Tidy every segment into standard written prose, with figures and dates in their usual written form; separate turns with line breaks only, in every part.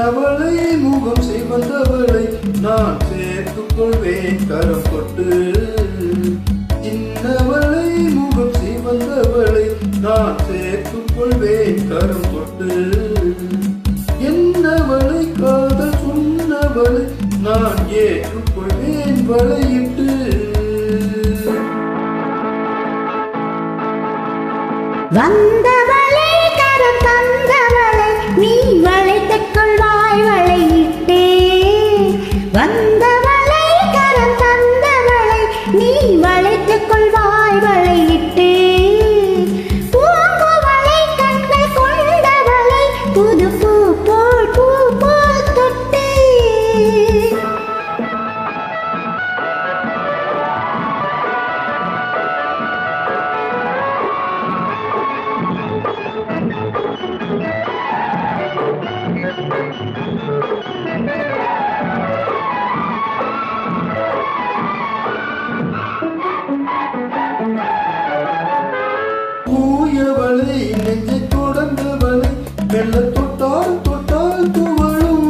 என்னவளை முகம் சிவந்தவளை நான் சேர்த்துக் கொள்வேன் கரம் கொட்டு. சின்னவளை முகம் சிவந்தவளை நான் சேர்த்துக் கொள்வேன் கரம் கொட்டு. என்னவளை காதல் சொன்னவளை நான் ஏற்றுக்கொள்வேன் வளையிட்டு.
வந்தவளை கரம் தந்தவளை நீ வளைத்துக் கொள்வாய் வளையிட்டே. வந்தவளை கரம் தந்தவளை நீ வளைத்துக் கொள்வாய் வளையிட்டே. பூங்குவளை கண்கள் கொண்டவளை புது பூ போல் தொட்டு.
பூயவளை நெஞ்சை தொடர்ந்தவளை மெல்ல தொட்டால் தொட்டால் துவளும்.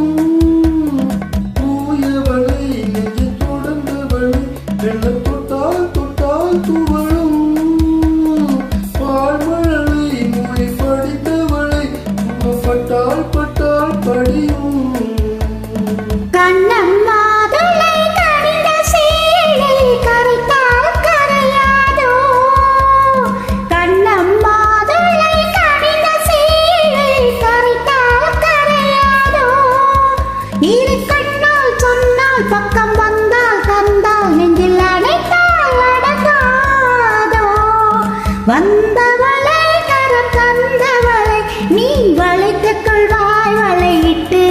பூயவளை நெஞ்சை தொடர்ந்தவளை மெல்ல தொட்டால் தொட்டால் துவளும். பால்மழலை மொழி படித்தவளை பட்டால் பட்டால் படியும்.
கண்ணம்மா பக்கம் வந்தால் தந்தால் நெஞ்சில் அடைத்தால் அடங்காதோ. வந்தவளை கரம் தந்தவளை நீ வளைத்துக் கொள்வாய் வளையிட்டு.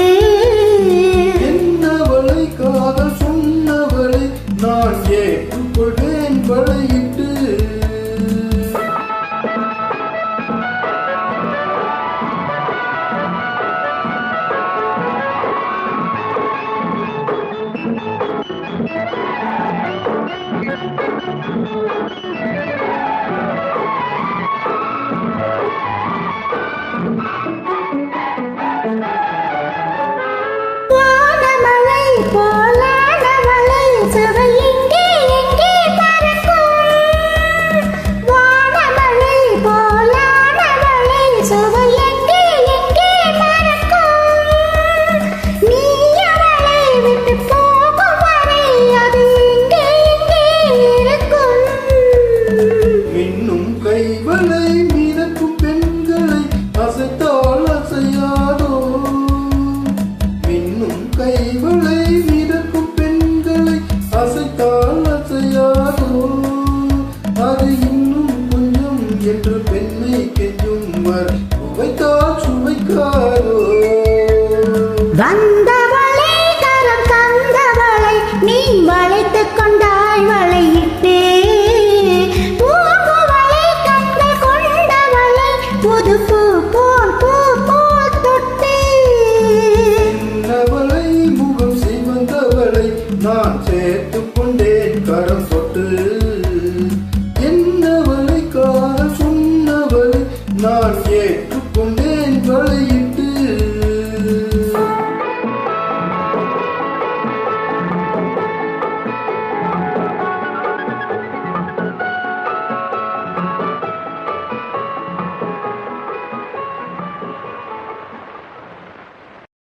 என்னவளை காதல் சொன்னவளை நான் ஏற்றுக்கொள்வேன் வளையிட்டு.
வானமழை போலானவளை சுவை எங்கே எங்கே பறக்கும். வானமழை போலானவளை சுவை எங்கே எங்கே பறக்கும். நீ அவளை விட்டு போகும் வரை அது எங்கே எங்கே இருக்கும்.
மின்னும் கைவளை மிதக்கும் பெண்களை அசைத்தால் அசையாதோ. மின்னும் கைவளை மிதக்கும் பெண்களை அசைத்தால் அசையாதோ. அது இன்னும் கொஞ்சம் என்று பெண்ணை கெஞ்சும் வரை சுவைத்தால் சுவைக்காதோ.
வந்தவளை கரம் தந்தவளை நீ வளைத்துக் கொண்டாய் வளையிட்டே. பூங்குவளை கண்கள் கொண்டவளை புது பூ போல் தொட்டு.
என்னவளை முகம் சிவந்தவளை நான் சேர்த்துக் கொண்டேன் கரம் தொட்டு. என்னவளை காதல் சொன்னவளை நான்